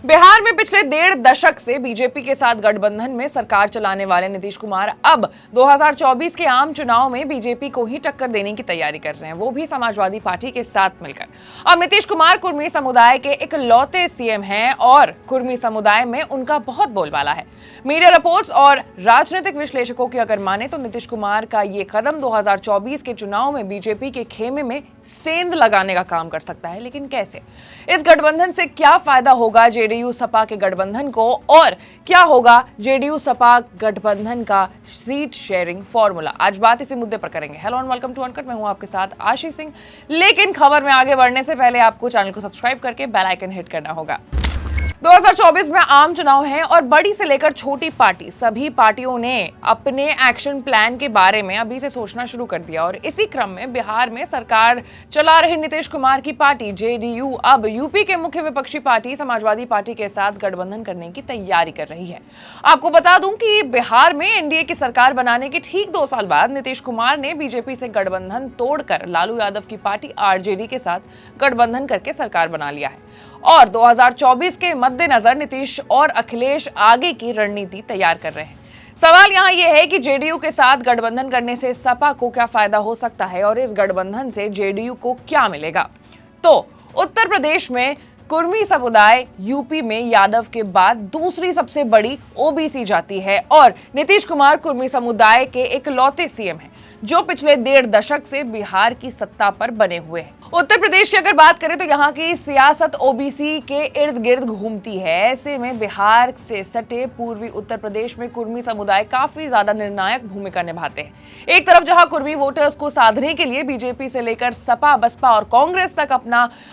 बिहार में पिछले 1.5 दशक से बीजेपी के साथ गठबंधन में सरकार चलाने वाले नीतीश कुमार अब 2024 के आम चुनाव में बीजेपी को ही टक्कर देने की तैयारी कर रहे हैं, वो भी समाजवादी पार्टी के साथ मिलकर। अब नीतीश कुमार कुर्मी समुदाय के इकलौते सीएम हैं और कुर्मी समुदाय में उनका बहुत बोलबाला है। मीडिया रिपोर्ट्स और राजनीतिक विश्लेषकों की अगर माने तो नीतीश कुमार का ये कदम 2024 के चुनाव में बीजेपी के खेमे में सेंध लगाने का काम कर सकता है। लेकिन कैसे? इस गठबंधन से क्या फायदा होगा जेडीयू सपा के गठबंधन को, और क्या होगा जेडीयू सपा गठबंधन का सीट शेयरिंग फॉर्मूला? आज बात इसी मुद्दे पर करेंगे। Hello and welcome to Uncut, मैं हूं आपके साथ आशीष सिंह। लेकिन खबर में आगे बढ़ने से पहले आपको चैनल को सब्सक्राइब करके बेल आइकन हिट करना होगा। 2024 में आम चुनाव है और बड़ी से लेकर छोटी पार्टी सभी पार्टियों ने अपने एक्शन प्लान के बारे में अभी से सोचना शुरू कर दिया और इसी क्रम में बिहार में सरकार चला रहे नीतीश कुमार की पार्टी जेडीयू अब यूपी के मुख्य विपक्षी पार्टी समाजवादी पार्टी के साथ गठबंधन करने की तैयारी कर रही है। आपको बता दूं कि बिहार में एनडीए की सरकार बनाने के ठीक 2 साल बाद नीतीश कुमार ने बीजेपी से गठबंधन तोड़कर लालू यादव की पार्टी आरजेडी के साथ गठबंधन करके सरकार बना लिया है और 2024 के मद्देनजर नीतीश और अखिलेश आगे की रणनीति तैयार कर रहे हैं। सवाल यहाँ यह है कि जेडीयू के साथ गठबंधन करने से सपा को क्या फायदा हो सकता है और इस गठबंधन से जेडीयू को क्या मिलेगा? तो उत्तर प्रदेश में कुर्मी समुदाय यूपी में यादव के बाद दूसरी सबसे बड़ी ओबीसी जाति है और नीतीश कुमार कुर्मी समुदाय के इकलौते सीएम हैं जो पिछले 1.5 दशक से बिहार की सत्ता पर बने हुए हैं। उत्तर प्रदेश की अगर बात करें तो यहाँ की सियासत ओबीसी के इर्द गिर्द घूमती है। ऐसे में बिहार से सटे पूर्वी उत्तर प्रदेश में कुर्मी समुदाय काफी ज्यादा निर्णायक भूमिका निभाते हैं। एक तरफ जहाँ कुर्मी वोटर्स को साधने के लिए बीजेपी से लेकर सपा, बसपा और कांग्रेस तक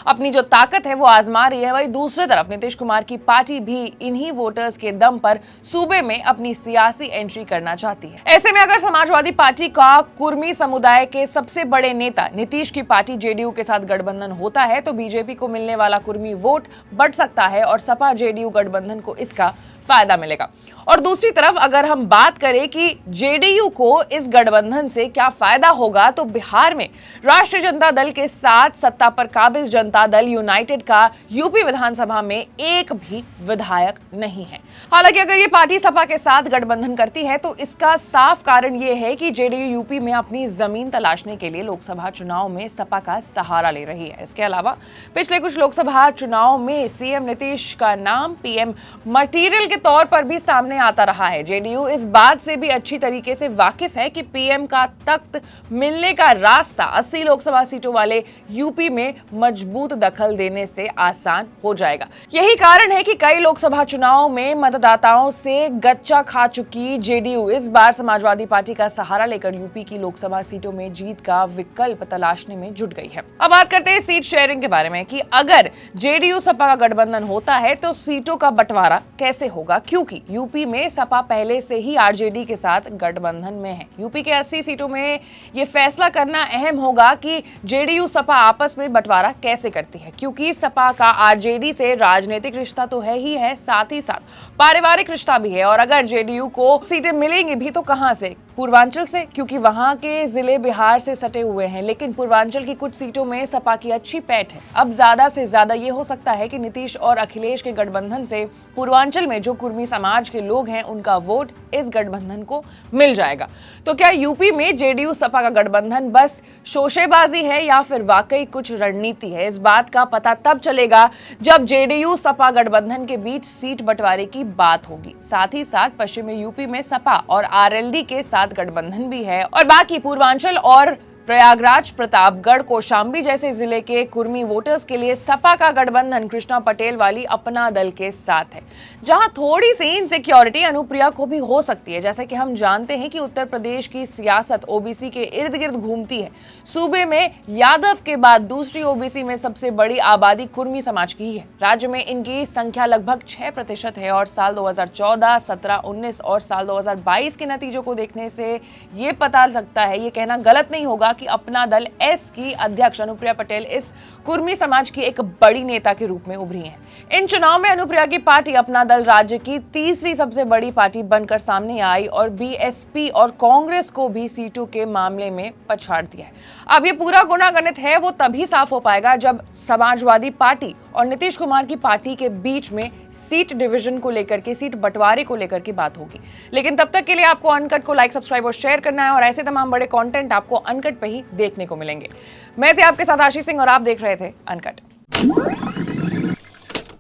अपनी जो ताकत है वो आजमा रही है, वही दूसरी तरफ नीतीश कुमार की पार्टी भी इन्हीं वोटर्स के दम पर सूबे में अपनी सियासी एंट्री करना चाहती है। ऐसे में अगर समाजवादी पार्टी का कुर्मी समुदाय के सबसे बड़े नेता नीतीश की पार्टी जेडीयू के साथ गठबंधन होता है तो बीजेपी को मिलने वाला कुर्मी वोट बढ़ सकता है और सपा जेडीयू गठबंधन को इसका फायदा मिलेगा। और दूसरी तरफ अगर हम बात करें कि जेडीयू को इस गठबंधन से क्या फायदा होगा तो बिहार में राष्ट्रीय जनता दल के साथ सत्ता पर काबिज जनता दल यूनाइटेड का यूपी विधानसभा में एक भी विधायक नहीं है। हालांकि अगर ये पार्टी सपा के साथ गठबंधन करती है तो इसका साफ कारण ये है कि जेडीयू यूपी में अपनी जमीन तलाशने के लिए लोकसभा चुनाव में सपा का सहारा ले रही है। इसके अलावा पिछले कुछ लोकसभा चुनाव में सीएम नीतीश का नाम पीएम मटीरियल के तौर पर भी सामने आता रहा है। जेडीयू इस बात से भी अच्छी तरीके से वाकिफ है कि पीएम का तख्त मिलने का रास्ता 80 लोकसभा सीटों वाले यूपी में मजबूत दखल देने से आसान हो जाएगा। यही कारण है कि कई लोकसभा चुनाव में मतदाताओं से गच्चा खा चुकी जेडीयू इस बार समाजवादी पार्टी का सहारा लेकर यूपी की लोकसभा सीटों में जीत का विकल्प तलाशने में जुट गई है। अब बात करते हैं सीट शेयरिंग के बारे में कि अगर जेडीयू सपा का गठबंधन होता है तो सीटों का बंटवारा कैसे होगा, क्योंकि यूपी में सपा पहले से ही आरजेडी के साथ गठबंधन में है। यूपी के 80 सीटों में यह फैसला करना अहम होगा कि जेडीयू सपा आपस में बंटवारा कैसे करती है, क्योंकि सपा का आरजेडी से राजनीतिक रिश्ता तो है ही है, साथ ही साथ पारिवारिक रिश्ता भी है। और अगर जेडीयू को सीटें मिलेंगी भी तो कहां से? पूर्वांचल से, क्योंकि वहां के जिले बिहार से सटे हुए हैं। लेकिन पूर्वांचल की कुछ सीटों में सपा की अच्छी पैठ है। अब ज्यादा से ज्यादा ये हो सकता है कि नीतीश और अखिलेश के गठबंधन से पूर्वांचल में जो कुर्मी समाज के लोग हैं उनका वोट इस गठबंधन को मिल जाएगा। तो क्या यूपी में जेडीयू सपा का गठबंधन बस शोशेबाजी है या फिर वाकई कुछ रणनीति है? इस बात का पता तब चलेगा जब जेडीयू सपा गठबंधन के बीच सीट बंटवारे की बात होगी। साथ ही साथ पश्चिमी यूपी में सपा और आरएलडी के साथ गठबंधन भी है और बाकी पूर्वांचल और प्रयागराज, प्रतापगढ़, कौशाम्बी जैसे जिले के कुर्मी वोटर्स के लिए सपा का गठबंधन कृष्णा पटेल वाली अपना दल के साथ है, जहां थोड़ी सी इनसिक्योरिटी अनुप्रिया को भी हो सकती है। जैसे कि हम जानते हैं कि उत्तर प्रदेश की सियासत ओबीसी के इर्द गिर्द घूमती है। सूबे में यादव के बाद दूसरी ओबीसी में सबसे बड़ी आबादी कुर्मी समाज की है। राज्य में इनकी संख्या लगभग 6% है और साल 2014, 17, 19 और साल 2022 के नतीजों को देखने से ये पता लगता है, ये कहना गलत नहीं होगा कि अपना दल एस की अध्यक्ष अनुप्रिया पटेल इस कुर्मी समाज की एक बड़ी नेता के रूप में उभरी हैं। इन चुनाव में अनुप्रिया की पार्टी अपना दल राज्य की तीसरी सबसे बड़ी पार्टी बनकर सामने आई और बीएसपी और कांग्रेस को भी सीटों के मामले में पछाड़ दिया है। अब ये पूरा गुनागणित है वो तभी साफ हो पाएगा जब समाजवादी पार्टी और नीतीश कुमार की पार्टी के बीच में सीट डिवीजन को लेकर के, सीट बंटवारे को लेकर के बात होगी। लेकिन तब तक के लिए आपको अनकट को लाइक, सब्सक्राइब और शेयर करना है और ऐसे तमाम बड़े कंटेंट आपको अनकट पे ही देखने को मिलेंगे। मैं थे आपके साथ आशीष सिंह और आप देख रहे थे अनकट।